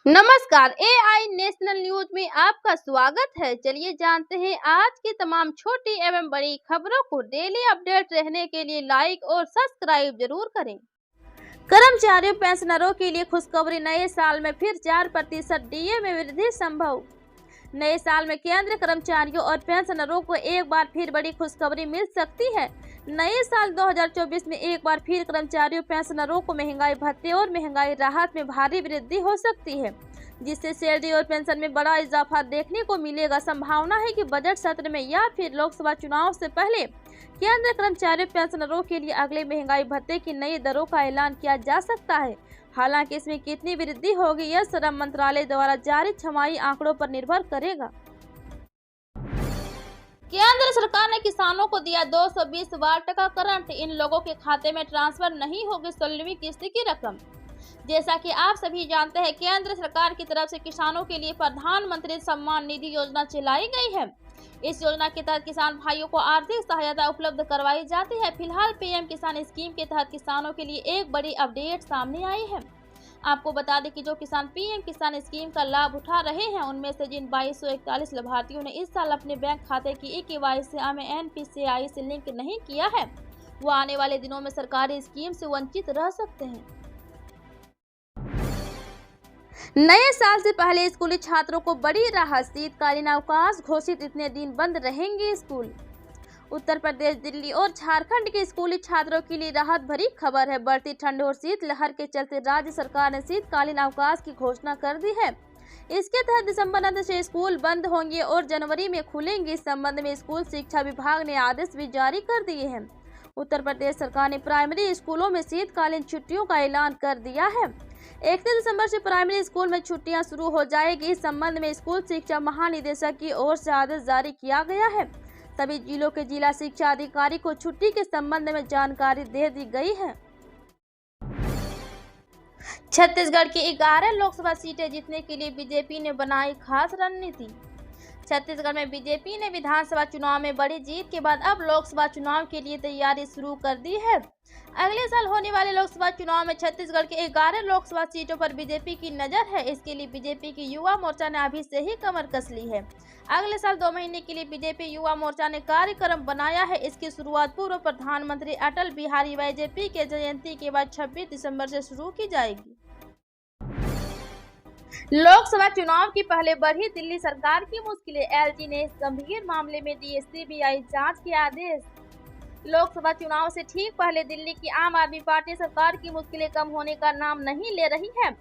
नमस्कार, AI national news में आपका स्वागत है। चलिए जानते हैं आज की तमाम छोटी एवं बड़ी खबरों को। डेली अपडेट रहने के लिए लाइक और सब्सक्राइब जरूर करें। कर्मचारियों पेंशनरों के लिए खुशखबरी, नए साल में फिर 4% डीए में वृद्धि संभव। नए साल में केंद्र कर्मचारियों और पेंशनरों को एक बार फिर बड़ी खुशखबरी मिल सकती है। नए साल 2024 में एक बार फिर कर्मचारियों पेंशनरों को महंगाई भत्ते और महंगाई राहत में भारी वृद्धि हो सकती है, जिससे सैलरी और पेंशन में बड़ा इजाफा देखने को मिलेगा। संभावना है कि बजट सत्र में या फिर लोकसभा चुनाव से पहले केंद्र कर्मचारियों पेंशनरों के लिए अगले महंगाई भत्ते की नई दरों का ऐलान किया जा सकता है। हालांकि इसमें कितनी वृद्धि होगी यह श्रम मंत्रालय द्वारा जारी छमाही आंकड़ों पर निर्भर करेगा। केंद्र सरकार ने किसानों को दिया 220 वाट का करंट, इन लोगों के खाते में ट्रांसफर नहीं होगी 16वीं किस्त की रकम। जैसा कि आप सभी जानते हैं, केंद्र सरकार की तरफ से किसानों के लिए प्रधानमंत्री सम्मान निधि योजना चलाई गई है। इस योजना के तहत किसान भाइयों को आर्थिक सहायता उपलब्ध करवाई जाती है। फिलहाल पीएम किसान स्कीम के तहत किसानों के लिए एक बड़ी अपडेट सामने आई है। आपको बता दें कि जो किसान पीएम किसान स्कीम का लाभ उठा रहे हैं, उनमें से जिन 2241 लाभार्थियों ने इस साल अपने बैंक खाते की केवाईसी में एनपीसीआई से लिंक नहीं किया है, वो आने वाले दिनों में सरकारी स्कीम से वंचित रह सकते हैं। नए साल से पहले स्कूली छात्रों को बड़ी राहत, शीतकालीन अवकाश घोषित, इतने दिन बंद रहेंगे स्कूल। उत्तर प्रदेश, दिल्ली और झारखंड के स्कूली छात्रों के लिए राहत भरी खबर है। बढ़ती ठंड और शीतलहर के चलते राज्य सरकार ने शीतकालीन अवकाश की घोषणा कर दी है। इसके तहत दिसंबर अंत से स्कूल बंद होंगे और जनवरी में खुलेंगे। इस संबंध में स्कूल शिक्षा विभाग ने आदेश भी जारी कर दिए हैं। उत्तर प्रदेश सरकार ने प्राइमरी स्कूलों में शीतकालीन छुट्टियों का ऐलान कर दिया है। 31 दिसंबर से प्राइमरी स्कूल में छुट्टियां शुरू हो जाएगी। इस संबंध में स्कूल शिक्षा महानिदेशक की ओर से आदेश जारी किया गया है। सभी जिलों के जिला शिक्षा अधिकारी को छुट्टी के संबंध में जानकारी दे दी गई है। छत्तीसगढ़ की 11 लोकसभा सीटें जीतने के लिए बीजेपी ने बनाई खास रणनीति। छत्तीसगढ़ में बीजेपी ने विधानसभा चुनाव में बड़ी जीत के बाद अब लोकसभा चुनाव के लिए तैयारी शुरू कर दी है। अगले साल होने वाले लोकसभा चुनाव में छत्तीसगढ़ के 11 लोकसभा सीटों पर बीजेपी की नजर है। इसके लिए बीजेपी की युवा मोर्चा ने अभी से ही कमर कस ली है। अगले साल 2 महीने के लिए बीजेपी युवा मोर्चा ने कार्यक्रम बनाया है। इसकी शुरुआत पूर्व प्रधानमंत्री अटल बिहारी वाजपेयी के जयंती के बाद 26 दिसंबर से शुरू की जाएगी। लोकसभा चुनाव की पहले बढ़ी दिल्ली सरकार की मुश्किलें, एलजी ने इस गंभीर मामले में दिए सीबीआई जांच के आदेश। लोकसभा चुनाव से ठीक पहले दिल्ली की आम आदमी पार्टी सरकार की मुश्किलें कम होने का नाम नहीं ले रही है।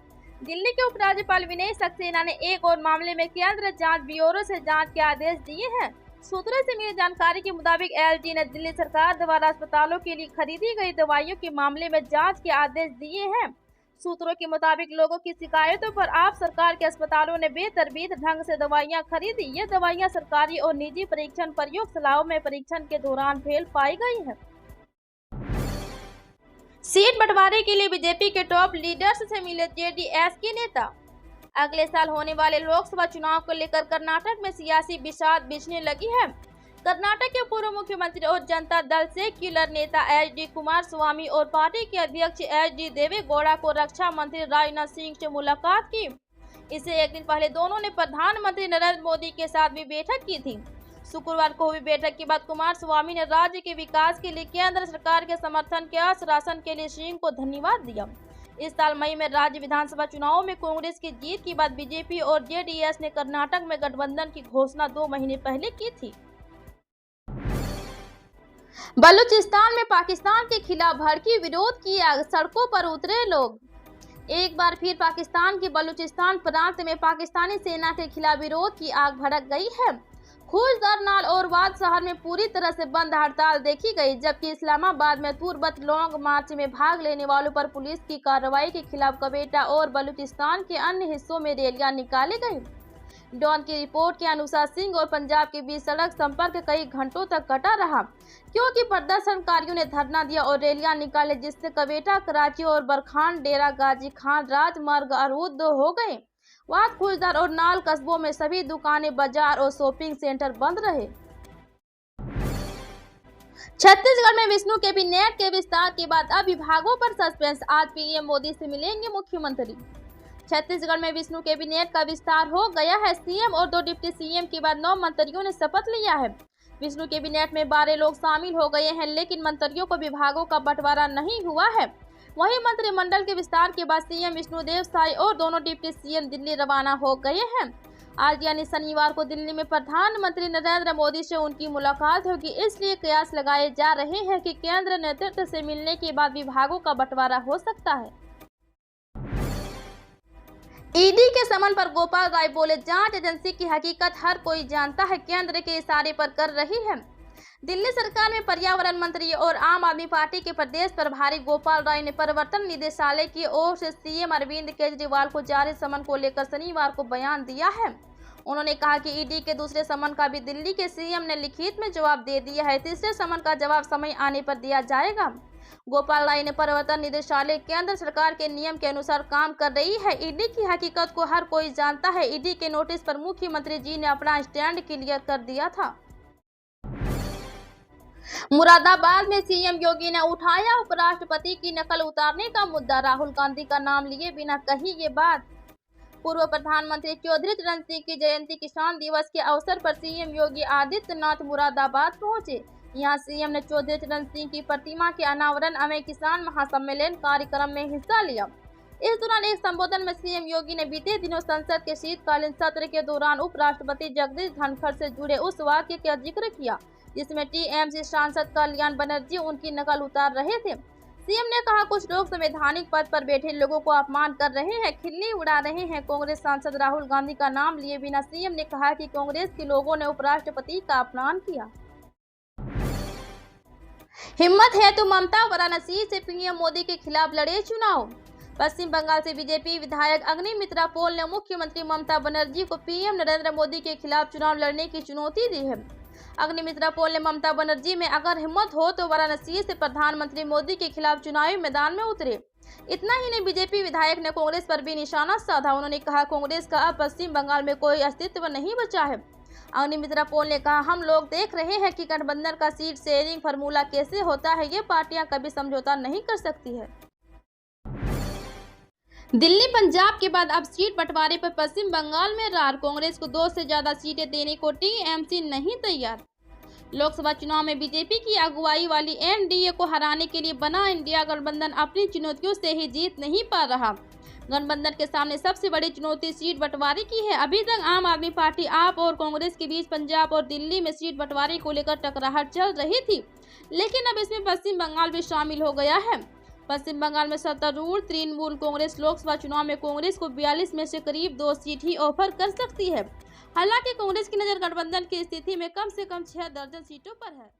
दिल्ली के उपराज्यपाल विनय सक्सेना ने एक और मामले में केंद्र जांच ब्यूरो से जांच के आदेश दिए हैं। सूत्रों से मिली जानकारी के मुताबिक एलजी ने दिल्ली सरकार द्वारा अस्पतालों के लिए खरीदी गई दवाइयों के मामले में जांच के आदेश दिए हैं। सूत्रों के मुताबिक लोगों की शिकायतों पर आप सरकार के अस्पतालों ने बेतरतीब ढंग से दवाइयां खरीदी। ये दवाइयां सरकारी और निजी परीक्षण प्रयोगशालाओं में परीक्षण के दौरान फेल पाई गई है। सीट बंटवारे के लिए बीजेपी के टॉप लीडर्स से मिले जेडीएस के नेता। अगले साल होने वाले लोकसभा चुनाव को लेकर कर्नाटक में सियासी बिसात बिछने लगी है। कर्नाटक के पूर्व मुख्यमंत्री और जनता दल सेक्युलर नेता एच.डी. कुमारस्वामी और पार्टी के अध्यक्ष एच.डी. देवेगौड़ा को रक्षा मंत्री राजनाथ सिंह से मुलाकात की। इससे एक दिन पहले दोनों ने प्रधानमंत्री नरेंद्र मोदी के साथ भी बैठक की थी। शुक्रवार को हुई बैठक के बाद कुमारस्वामी ने राज्य के विकास के लिए केंद्र सरकार के समर्थन के आश्वासन के लिए सिंह को धन्यवाद दिया। इस साल मई में राज्य विधानसभा चुनावों में कांग्रेस की जीत के बाद बीजेपी और जेडीएस ने कर्नाटक में गठबंधन की घोषणा 2 महीने पहले की थी। बलूचिस्तान में पाकिस्तान के खिलाफ भड़की विरोध की आग, सड़कों पर उतरे लोग। एक बार फिर पाकिस्तान के बलूचिस्तान प्रांत में पाकिस्तानी सेना के खिलाफ विरोध की आग भड़क गई है। खूजदार नाल और वाद शहर में पूरी तरह से बंद हड़ताल देखी गई, जबकि इस्लामाबाद में तुर्बत लॉन्ग मार्च में भाग लेने वालों पर पुलिस की कार्रवाई के खिलाफ क्वेटा और बलूचिस्तान के अन्य हिस्सों में रैलियां निकाली गई। डॉन की रिपोर्ट के अनुसार सिंध और पंजाब के बीच सड़क संपर्क कई घंटों तक कटा रहा, क्योंकि प्रदर्शनकारियों ने धरना दिया और रैलियां निकाले, जिससे क्वेटा, कराची और बरखान डेरा गाजी खान राजमार्ग अवरुद्ध हो गए। वाद खूजदार और नाल कस्बों में सभी दुकानें, बाजार और शॉपिंग सेंटर बंद रहे। छत्तीसगढ़ में विष्णु कैबिनेट के विस्तार के बाद अब विभागों पर सस्पेंस। आज पीएम मोदी से मिलेंगे मुख्यमंत्री। छत्तीसगढ़ में विष्णु कैबिनेट का विस्तार हो गया है। सीएम और 2 डिप्टी सीएम के बाद 9 मंत्रियों ने शपथ लिया है। विष्णु कैबिनेट में 12 लोग शामिल हो गए हैं, लेकिन मंत्रियों को विभागों का बंटवारा नहीं हुआ है। वहीं मंत्रिमंडल के विस्तार के बाद सीएम विष्णुदेव साय और दोनों डिप्टी सीएम दिल्ली रवाना हो गए हैं। आज यानी शनिवार को दिल्ली में प्रधानमंत्री नरेंद्र मोदी से उनकी मुलाकात होगी। इसलिए कयास लगाए जा रहे हैं कि केंद्र नेतृत्व से मिलने के बाद विभागों का बंटवारा हो सकता है। ईडी के समन पर गोपाल राय बोले, जांच एजेंसी की हकीकत हर कोई जानता है, केंद्र के इशारे पर कर रही है। दिल्ली सरकार में पर्यावरण मंत्री और आम आदमी पार्टी के प्रदेश प्रभारी गोपाल राय ने प्रवर्तन निदेशालय की ओर से सीएम अरविंद केजरीवाल को जारी समन को लेकर शनिवार को बयान दिया है। उन्होंने कहा कि ईडी के दूसरे समन का भी दिल्ली के सीएम ने लिखित में जवाब दे दिया है। तीसरे समन का जवाब समय आने पर दिया जाएगा। गोपाल राय ने प्रवर्तन निदेशालय केंद्र सरकार के नियम के अनुसार काम कर रही है। ईडी की हकीकत को हर कोई जानता है। ईडी के नोटिस पर मुख्यमंत्री जी ने अपना स्टैंड क्लियर कर दिया था। मुरादाबाद में सीएम योगी ने उठाया उपराष्ट्रपति की नकल उतारने का मुद्दा। राहुल गांधी का नाम लिए बिना कही ये बात। पूर्व प्रधानमंत्री चौधरी चरण सिंह की जयंती किसान दिवस के अवसर पर सीएम योगी आदित्यनाथ मुरादाबाद पहुंचे। यहां सीएम ने चौधरी चरण सिंह की प्रतिमा के अनावरण में किसान महासम्मेलन कार्यक्रम में हिस्सा लिया। इस दौरान एक संबोधन में सीएम योगी ने बीते दिनों संसद के शीतकालीन सत्र के दौरान उपराष्ट्रपति जगदीप धनखड़ से जुड़े उस वाक्य का जिक्र किया जिसमें टीएमसी सांसद कल्याण बनर्जी उनकी नकल उतार रहे थे। सीएम ने कहा, कुछ लोग संवैधानिक पद पर बैठे लोगों को अपमान कर रहे हैं, खिल्ली उड़ा रहे हैं। कांग्रेस सांसद राहुल गांधी का नाम लिए बिना सीएम ने कहा कि कांग्रेस के लोगों ने उपराष्ट्रपति का अपमान किया। हिम्मत है तो ममता वाराणसी से पीएम मोदी के खिलाफ लड़े चुनाव। पश्चिम बंगाल से बीजेपी विधायक अग्निमित्रा पोल ने मुख्यमंत्री ममता बनर्जी को पीएम नरेंद्र मोदी के खिलाफ चुनाव लड़ने की चुनौती दी है। अग्निमित्रा पोल ने ममता बनर्जी में अगर हिम्मत हो तो वाराणसी से प्रधानमंत्री मोदी के खिलाफ चुनावी मैदान में उतरे। इतना ही नहीं, बीजेपी विधायक ने कांग्रेस पर भी निशाना साधा। उन्होंने कहा, कांग्रेस का अब पश्चिम बंगाल में कोई अस्तित्व नहीं बचा है। अग्निमित्रा पोल ने कहा, हम लोग देख रहे हैं कि गठबंधन का सीट शेयरिंग फार्मूला कैसे होता है। ये पार्टियां कभी समझौता नहीं कर सकती है। दिल्ली पंजाब के बाद अब सीट बंटवारे पर पश्चिम बंगाल में रार। कांग्रेस को 2 से ज्यादा सीटें देने को टीएमसी नहीं तैयार। लोकसभा चुनाव में बीजेपी की अगुवाई वाली एनडीए को हराने के लिए बना इंडिया गठबंधन अपनी चुनौतियों से ही जीत नहीं पा रहा। गठबंधन के सामने सबसे बड़ी चुनौती सीट बंटवारे की है। अभी तक आम आदमी पार्टी आप और कांग्रेस के बीच पंजाब और दिल्ली में सीट बंटवारे को लेकर टकराहट चल रही थी, लेकिन अब इसमें पश्चिम बंगाल भी शामिल हो गया है। पश्चिम बंगाल में सत्तारूढ़ तृणमूल कांग्रेस लोकसभा चुनाव में कांग्रेस को 42 में से करीब 2 सीट ही ऑफर कर सकती है। हालांकि कांग्रेस की नजर गठबंधन की स्थिति में कम से कम 6 दर्जन सीटों पर है।